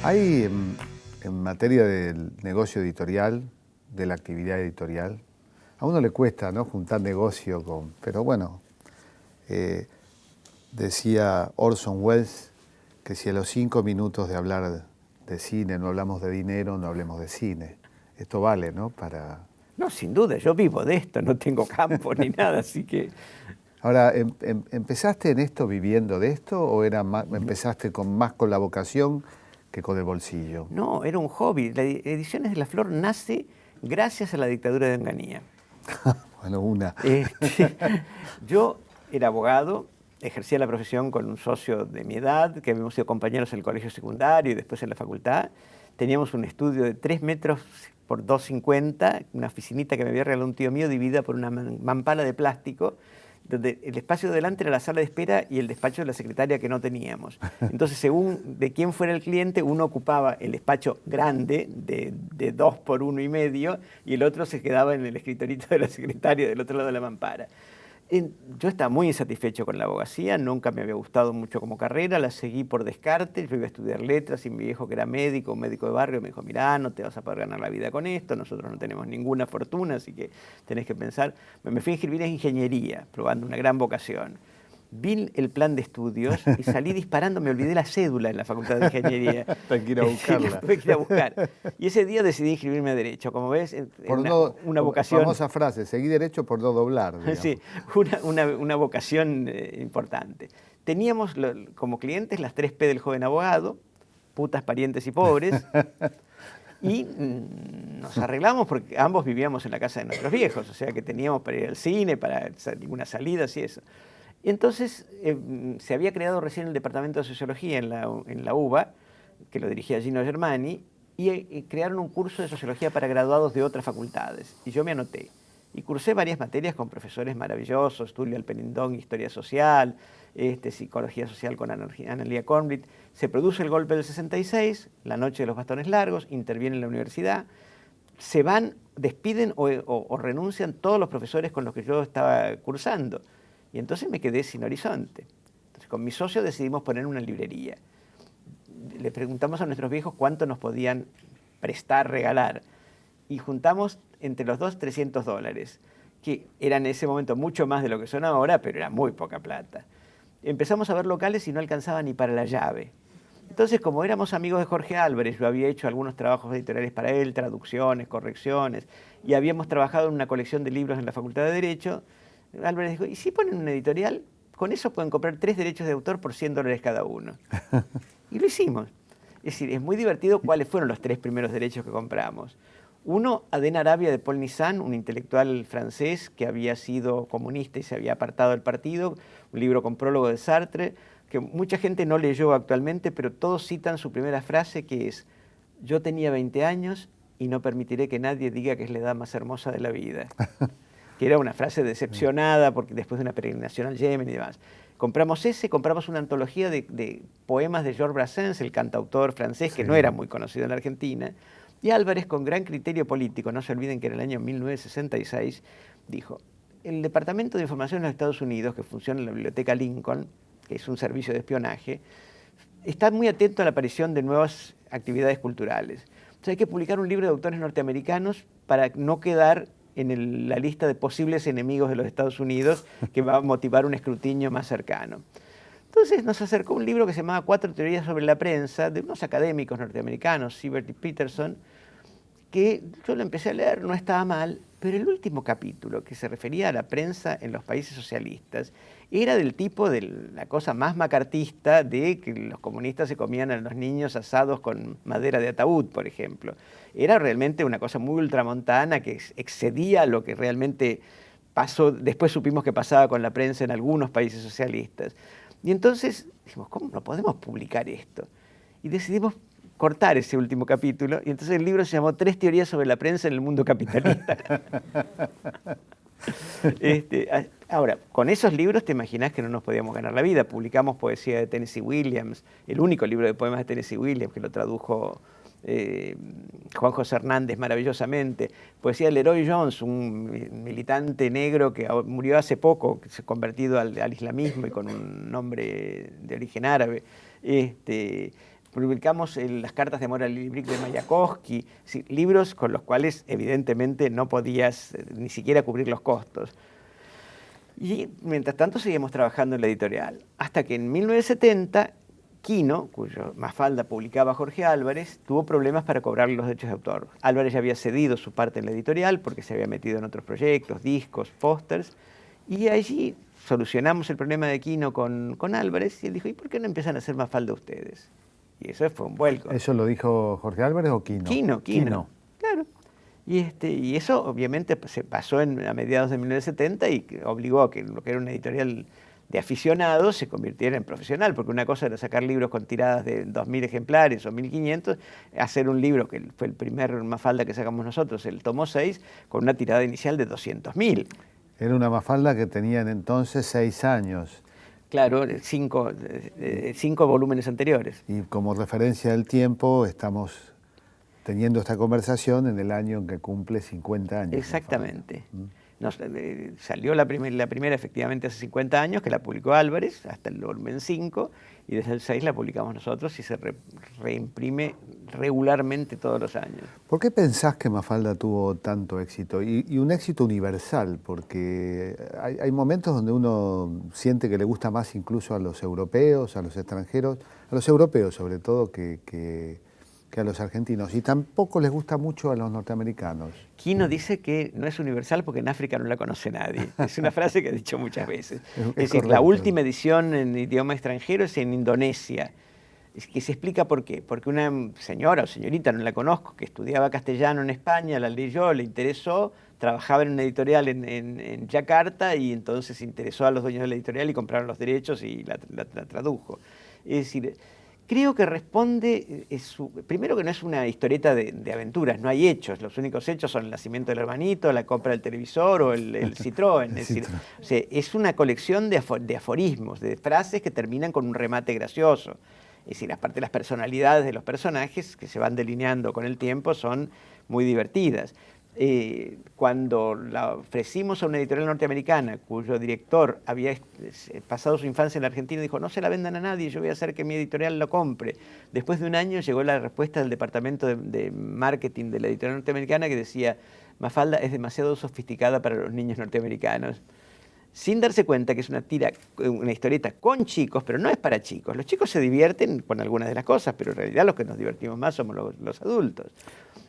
Hay en materia del negocio editorial, de la actividad editorial, a uno le cuesta, ¿no?, juntar negocio con... Pero bueno, decía Orson Welles que si a los 5 minutos de hablar de cine no hablamos de dinero, no hablemos de cine. Esto vale, ¿no?, para... No, sin duda, yo vivo de esto, no tengo campo ni nada, así que... Ahora, ¿empezaste en esto viviendo de esto o empezaste más con la vocación que con el bolsillo? No, era un hobby. La Ediciones de la Flor nace gracias a la dictadura de Onganía. Bueno, una. Yo era abogado, ejercía la profesión con un socio de mi edad, que habíamos sido compañeros en el colegio secundario y después en la facultad. Teníamos un estudio de 3 metros por 2,50, una oficinita que me había regalado un tío mío dividida por una mampala de plástico, donde el espacio de delante era la sala de espera y el despacho de la secretaria que no teníamos. Entonces, según de quién fuera el cliente, uno ocupaba el despacho grande de 2 por 1,5 y el otro se quedaba en el escritorito de la secretaria del otro lado de la mampara. Yo estaba muy insatisfecho con la abogacía, nunca me había gustado mucho como carrera, la seguí por descarte. Yo iba a estudiar letras y mi viejo, que era médico, un médico de barrio, me dijo: mirá, no te vas a poder ganar la vida con esto, nosotros no tenemos ninguna fortuna, así que tenés que pensar. Me fui a inscribir en ingeniería, probando una gran vocación. Vi el plan de estudios y salí disparando, me olvidé la cédula en la Facultad de Ingeniería. Tengo que ir a buscarla. Tuve que ir a buscar. Y ese día decidí inscribirme a Derecho. Como ves, una vocación... Famosa frase, seguí derecho por no doblar, digamos. Sí, una vocación importante. Teníamos como clientes las 3P del joven abogado: putas, parientes y pobres. Y nos arreglamos porque ambos vivíamos en la casa de nuestros viejos, o sea que teníamos para ir al cine, para algunas salidas y eso. Y entonces se había creado recién el departamento de sociología en la UBA, que lo dirigía Gino Germani, y crearon un curso de sociología para graduados de otras facultades. Y yo me anoté. Y cursé varias materias con profesores maravillosos: Tulio Alpenindón, Historia Social, Psicología Social con Analía Kornblit. Se produce el golpe del 66, la noche de los bastones largos, interviene la universidad, se van, despiden o renuncian todos los profesores con los que yo estaba cursando. Y entonces me quedé sin horizonte. Entonces, con mi socio decidimos poner una librería. Le preguntamos a nuestros viejos cuánto nos podían prestar, regalar, y juntamos entre los dos $300, que eran en ese momento mucho más de lo que son ahora, pero era muy poca plata. Empezamos a ver locales y no alcanzaba ni para la llave. Entonces, como éramos amigos de Jorge Álvarez, yo había hecho algunos trabajos editoriales para él, traducciones, correcciones, y habíamos trabajado en una colección de libros en la Facultad de Derecho. Álvarez dijo: ¿y si ponen una editorial? Con eso pueden comprar 3 derechos de autor por $100 cada uno. Y lo hicimos. Es decir, es muy divertido cuáles fueron los 3 primeros derechos que compramos. Uno, Adén Arabia, de Paul Nizan, un intelectual francés que había sido comunista y se había apartado del partido, un libro con prólogo de Sartre, que mucha gente no leyó actualmente, pero todos citan su primera frase, que es: yo tenía 20 años y no permitiré que nadie diga que es la edad más hermosa de la vida. Que era una frase decepcionada porque después de una peregrinación al Yemen y demás. Compramos una antología de poemas de Georges Brassens, el cantautor francés, que no era muy conocido en la Argentina. Y Álvarez, con gran criterio político, no se olviden que era el año 1966, dijo: el Departamento de Información de los Estados Unidos, que funciona en la Biblioteca Lincoln, que es un servicio de espionaje, está muy atento a la aparición de nuevas actividades culturales. Entonces hay que publicar un libro de autores norteamericanos para no quedar en la lista de posibles enemigos de los Estados Unidos, que va a motivar un escrutinio más cercano. Entonces nos acercó un libro que se llamaba 4 teorías sobre la prensa, de unos académicos norteamericanos, Siebert y Peterson, que yo lo empecé a leer, no estaba mal, pero el último capítulo, que se refería a la prensa en los países socialistas, era del tipo de la cosa más macartista, de que los comunistas se comían a los niños asados con madera de ataúd, por ejemplo. Era realmente una cosa muy ultramontana que excedía lo que realmente pasó. Después supimos que pasaba con la prensa en algunos países socialistas. Y entonces dijimos: ¿cómo no podemos publicar esto? Y decidimos cortar ese último capítulo, y entonces el libro se llamó 3 teorías sobre la prensa en el mundo capitalista. Ahora, con esos libros te imaginás que no nos podíamos ganar la vida. Publicamos poesía de Tennessee Williams, el único libro de poemas de Tennessee Williams, que lo tradujo Juan José Hernández maravillosamente. Poesía de Leroy Jones, un militante negro que murió hace poco, que se ha convertido al islamismo y con un nombre de origen árabe. publicamos las cartas de amor a Lili Brick de Mayakovsky, sí, libros con los cuales evidentemente no podías ni siquiera cubrir los costos. Y mientras tanto seguimos trabajando en la editorial, hasta que en 1970 Quino, cuyo Mafalda publicaba Jorge Álvarez, tuvo problemas para cobrar los derechos de autor. Álvarez ya había cedido su parte en la editorial porque se había metido en otros proyectos, discos, pósters, y allí solucionamos el problema de Quino con Álvarez y él dijo, ¿y por qué no empiezan a hacer Mafalda ustedes? Y eso fue un vuelco. ¿Eso lo dijo Jorge Álvarez o Quino? Quino. Claro. Y eso obviamente se pasó a mediados de 1970 y obligó a que lo que era una editorial de aficionados se convirtiera en profesional, porque una cosa era sacar libros con tiradas de 2.000 ejemplares o 1.500, hacer un libro que fue el primer Mafalda que sacamos nosotros, el tomo 6, con una tirada inicial de 200.000. Era una Mafalda que tenían entonces 6 años. Claro, 5 volúmenes anteriores. Y como referencia del tiempo, estamos teniendo esta conversación en el año en que cumple 50 años. Exactamente. Salió la primera efectivamente hace 50 años, que la publicó Álvarez, hasta el volumen 5, y desde el 6 la publicamos nosotros y se reimprime regularmente todos los años. ¿Por qué pensás que Mafalda tuvo tanto éxito? Y un éxito universal, porque hay momentos donde uno siente que le gusta más incluso a los europeos, a los extranjeros, a los europeos sobre todo, que a los argentinos, y tampoco les gusta mucho a los norteamericanos. Quino dice que no es universal porque en África no la conoce nadie. Es una frase que ha dicho muchas veces. Es decir, la última edición en idioma extranjero es en Indonesia. Es que se explica por qué. Porque una señora o señorita, no la conozco, que estudiaba castellano en España, la leyó, le interesó, trabajaba en una editorial en Yakarta y entonces interesó a los dueños de la editorial y compraron los derechos y la tradujo. Es decir, creo que responde, primero que no es una historieta de aventuras, no hay hechos, los únicos hechos son el nacimiento del hermanito, la compra del televisor o el Citroën. Es decir, o sea, es una colección de aforismos, de frases que terminan con un remate gracioso. Es decir, aparte de las personalidades de los personajes que se van delineando con el tiempo son muy divertidas. Cuando la ofrecimos a una editorial norteamericana cuyo director había pasado su infancia en la Argentina, dijo, no se la vendan a nadie, yo voy a hacer que mi editorial lo compre. Después de un año llegó la respuesta del departamento de marketing de la editorial norteamericana que decía, Mafalda es demasiado sofisticada para los niños norteamericanos. Sin darse cuenta que es una historieta con chicos, pero no es para chicos. Los chicos se divierten con algunas de las cosas, pero en realidad los que nos divertimos más somos los adultos.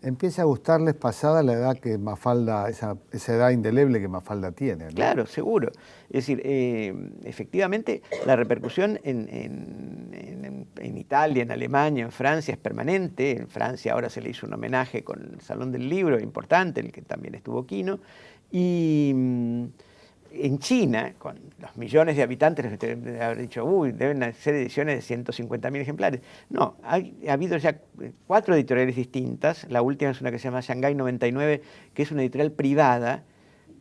Empieza a gustarles pasada la edad que Mafalda, esa edad indeleble que Mafalda tiene, ¿no? Claro, seguro. Es decir, efectivamente la repercusión en Italia, en Alemania, en Francia es permanente. En Francia ahora se le hizo un homenaje con el Salón del Libro importante, en el que también estuvo Quino. Y en China, con los millones de habitantes, deben haber dicho, deben ser ediciones de 150.000 ejemplares. No, ha habido ya 4 editoriales distintas. La última es una que se llama Shanghai 99, que es una editorial privada.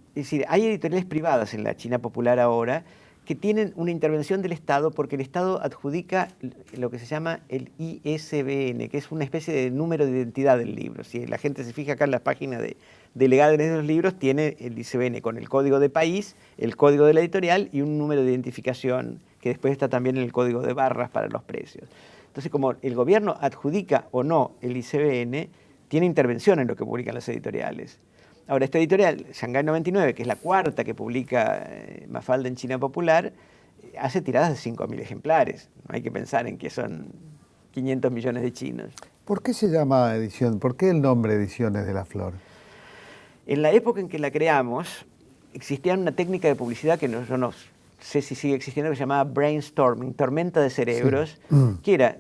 Es decir, hay editoriales privadas en la China popular ahora que tienen una intervención del Estado porque el Estado adjudica lo que se llama el ISBN, que es una especie de número de identidad del libro. Si la gente se fija acá en la página de legales de los libros, tiene el ISBN con el código de país, el código de la editorial y un número de identificación que después está también en el código de barras para los precios. Entonces, como el gobierno adjudica o no el ISBN, tiene intervención en lo que publican las editoriales. Ahora, esta editorial, Shanghai 99, que es la 4ª que publica Mafalda en China Popular, hace tiradas de 5.000 ejemplares. No hay que pensar en que son 500 millones de chinos. ¿Por qué se llama edición? ¿Por qué el nombre Ediciones de la Flor? En la época en que la creamos, existía una técnica de publicidad que yo no sé si sigue existiendo, que se llamaba brainstorming, tormenta de cerebros, sí. Que era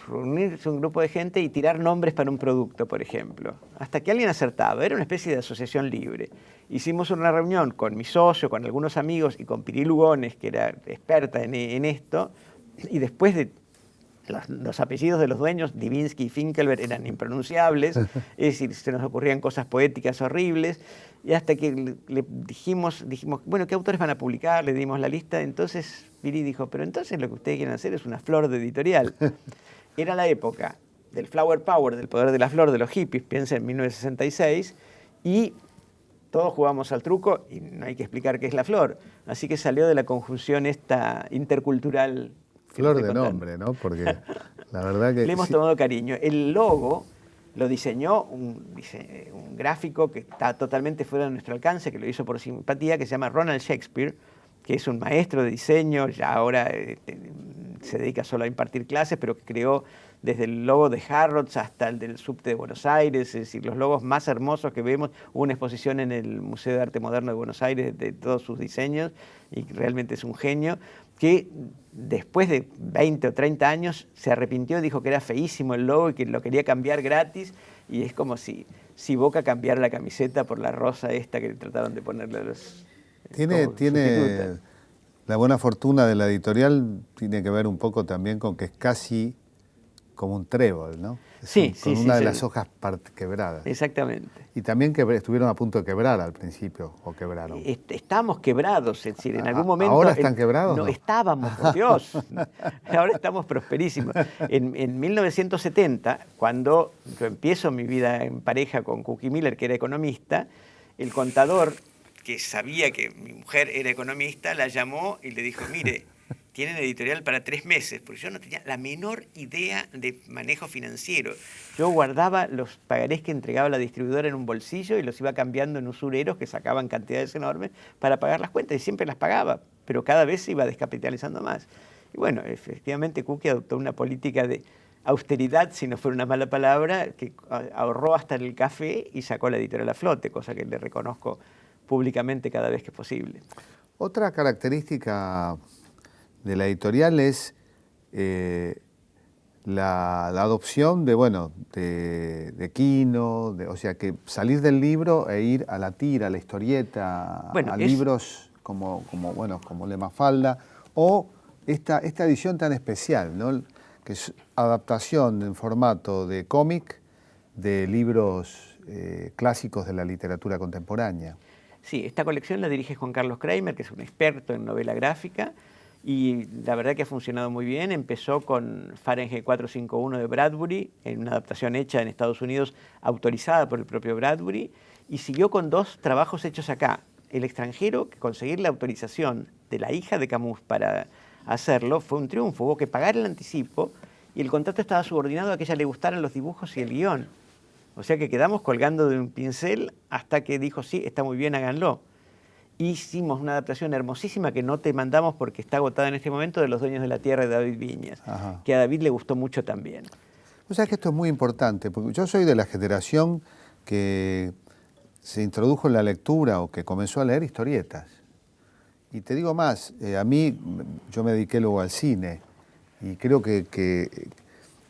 reunirse un grupo de gente y tirar nombres para un producto, por ejemplo, hasta que alguien acertaba. Era una especie de asociación libre. Hicimos una reunión con mi socio, con algunos amigos y con Piri Lugones, que era experta en esto, y después de los apellidos de los dueños, Divinsky y Finkelberg, eran impronunciables, es decir, se nos ocurrían cosas poéticas horribles, y hasta que le dijimos, bueno, ¿qué autores van a publicar? Le dimos la lista, entonces Piri dijo, pero entonces lo que ustedes quieren hacer es una flor de editorial. Era la época del flower power, del poder de la flor de los hippies, piensa en 1966, y todos jugamos al truco y no hay que explicar qué es la flor. Así que salió de la conjunción esta intercultural Flor de nombre, ¿no? Porque la verdad que... Le hemos tomado cariño. El logo lo diseñó un gráfico que está totalmente fuera de nuestro alcance, que lo hizo por simpatía, que se llama Ronald Shakespeare, que es un maestro de diseño, ya ahora se dedica solo a impartir clases, pero que creó desde el logo de Harrods hasta el del subte de Buenos Aires, es decir, los logos más hermosos que vemos. Hubo una exposición en el Museo de Arte Moderno de Buenos Aires de todos sus diseños, y realmente es un genio, que después de 20 o 30 años se arrepintió, dijo que era feísimo el logo y que lo quería cambiar gratis, y es como si Boca cambiara la camiseta por la rosa esta que trataron de ponerle a los... Tiene la buena fortuna de la editorial, tiene que ver un poco también con que es casi como un trébol, ¿no? Con una de las hojas quebradas. Exactamente. Y también que estuvieron a punto de quebrar al principio, o quebraron. Estábamos quebrados, es decir, en algún momento... ¿Ahora están quebrados? No, estábamos, por Dios. Ahora estamos prosperísimos. En 1970, cuando yo empiezo mi vida en pareja con Cookie Miller, que era economista, el contador, que sabía que mi mujer era economista, la llamó y le dijo, mire, tienen editorial para 3 meses, porque yo no tenía la menor idea de manejo financiero. Yo guardaba los pagarés que entregaba la distribuidora en un bolsillo y los iba cambiando en usureros que sacaban cantidades enormes para pagar las cuentas, y siempre las pagaba, pero cada vez se iba descapitalizando más. Y bueno, efectivamente Cookie adoptó una política de austeridad, si no fuera una mala palabra, que ahorró hasta el café y sacó la editorial a flote, cosa que le reconozco públicamente cada vez que es posible. Otra característica de la editorial es la adopción de Quino, o sea, que salir del libro e ir a la tira, a la historieta, libros como Le Mafalda, o esta edición tan especial, ¿no? Que es adaptación en formato de cómic de libros clásicos de la literatura contemporánea. Sí, esta colección la dirige Juan Carlos Kramer, que es un experto en novela gráfica, y la verdad que ha funcionado muy bien. Empezó con Fahrenheit 451 de Bradbury, en una adaptación hecha en Estados Unidos, autorizada por el propio Bradbury, y siguió con 2 trabajos hechos acá. El extranjero, que conseguir la autorización de la hija de Camus para hacerlo fue un triunfo. Hubo que pagar el anticipo y el contrato estaba subordinado a que a ella le gustaran los dibujos y el guión. O sea que quedamos colgando de un pincel hasta que dijo, sí, está muy bien, háganlo. Hicimos una adaptación hermosísima que no te mandamos porque está agotada en este momento, de Los Dueños de la Tierra, de David Viñas, que a David le gustó mucho también. O sea que esto es muy importante, porque yo soy de la generación que se introdujo en la lectura o que comenzó a leer historietas. Y te digo más, yo me dediqué luego al cine y creo que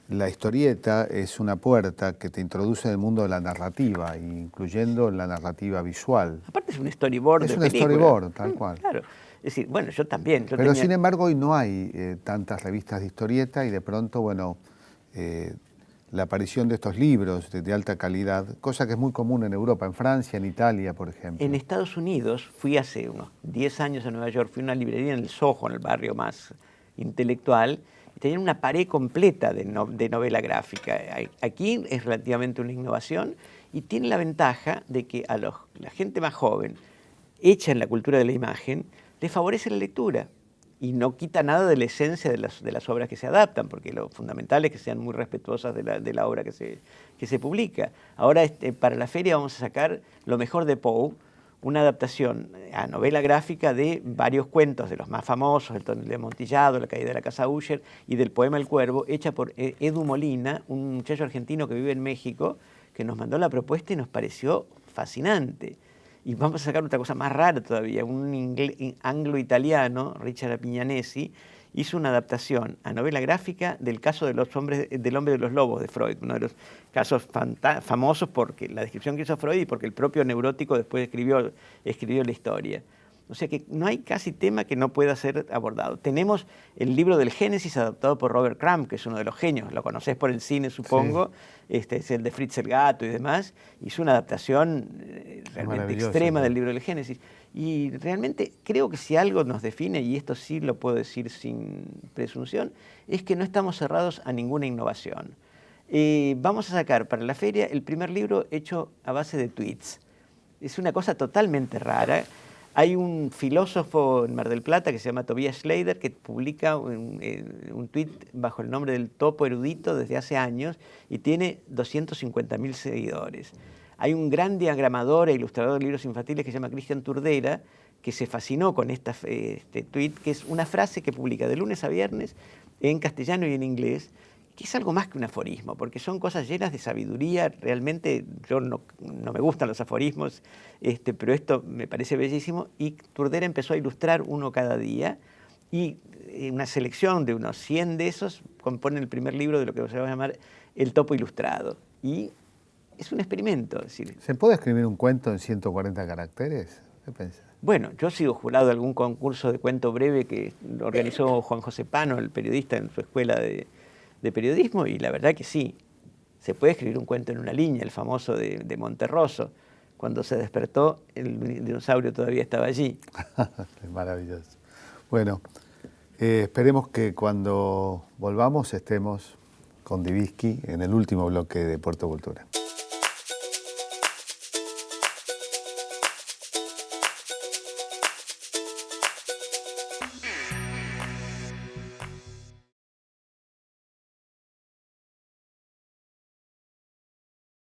la historieta es una puerta que te introduce en el mundo de la narrativa, incluyendo la narrativa visual. Aparte es un storyboard de película. Es un storyboard, tal cual. Claro. Es decir, bueno, yo también. Pero sin embargo hoy no hay tantas revistas de historieta y de pronto, la aparición de estos libros de alta calidad, cosa que es muy común en Europa, en Francia, en Italia, por ejemplo. En Estados Unidos, fui hace unos 10 años a Nueva York, fui a una librería en el Soho, en el barrio más intelectual, y tenían una pared completa de novela gráfica. Aquí es relativamente una innovación y tiene la ventaja de que a la gente más joven, hecha en la cultura de la imagen, le favorece la lectura y no quita nada de la esencia de las obras que se adaptan, porque lo fundamental es que sean muy respetuosas de la obra que se publica. Ahora para la feria vamos a sacar Lo mejor de Poe, una adaptación a novela gráfica de varios cuentos, de los más famosos, El tonel de Amontillado, La caída de la casa Usher, y del poema El Cuervo, hecha por Edu Molina, un muchacho argentino que vive en México, que nos mandó la propuesta y nos pareció fascinante. Y vamos a sacar otra cosa más rara todavía, un anglo-italiano, Richard Apignanesi, hizo una adaptación a novela gráfica del caso del hombre de los lobos de Freud, uno de los casos famosos porque la descripción que hizo Freud y porque el propio neurótico después escribió la historia. O sea que no hay casi tema que no pueda ser abordado. Tenemos el libro del Génesis adaptado por Robert Crumb, que es uno de los genios, lo conocés por el cine, supongo, sí. Es el de Fritz el Gato y demás, hizo una adaptación realmente extrema del libro del Génesis. Y realmente creo que si algo nos define, y esto sí lo puedo decir sin presunción, es que no estamos cerrados a ninguna innovación. Vamos a sacar para la feria el primer libro hecho a base de tweets. Es una cosa totalmente rara. Hay un filósofo en Mar del Plata que se llama Tobias Schleider que publica un tuit bajo el nombre del Topo Erudito desde hace años y tiene 250.000 seguidores. Hay un gran diagramador e ilustrador de libros infantiles que se llama Cristian Turdera, que se fascinó con este tuit, que es una frase que publica de lunes a viernes en castellano y en inglés, que es algo más que un aforismo, porque son cosas llenas de sabiduría. Realmente yo no me gustan los aforismos, pero esto me parece bellísimo. Y Turdera empezó a ilustrar uno cada día y una selección de unos 100 de esos compone el primer libro de lo que se va a llamar El Topo Ilustrado. Y es un experimento. Es decir, ¿se puede escribir un cuento en 140 caracteres? ¿Qué pensás? Bueno, yo he sido jurado de algún concurso de cuento breve que organizó Juan José Pano, el periodista, en su escuela de periodismo, y la verdad que sí, se puede escribir un cuento en una línea, el famoso de Monterroso. Cuando se despertó, el dinosaurio todavía estaba allí. Es maravilloso. Bueno, esperemos que cuando volvamos estemos con Diviski en el último bloque de Puerto Cultura.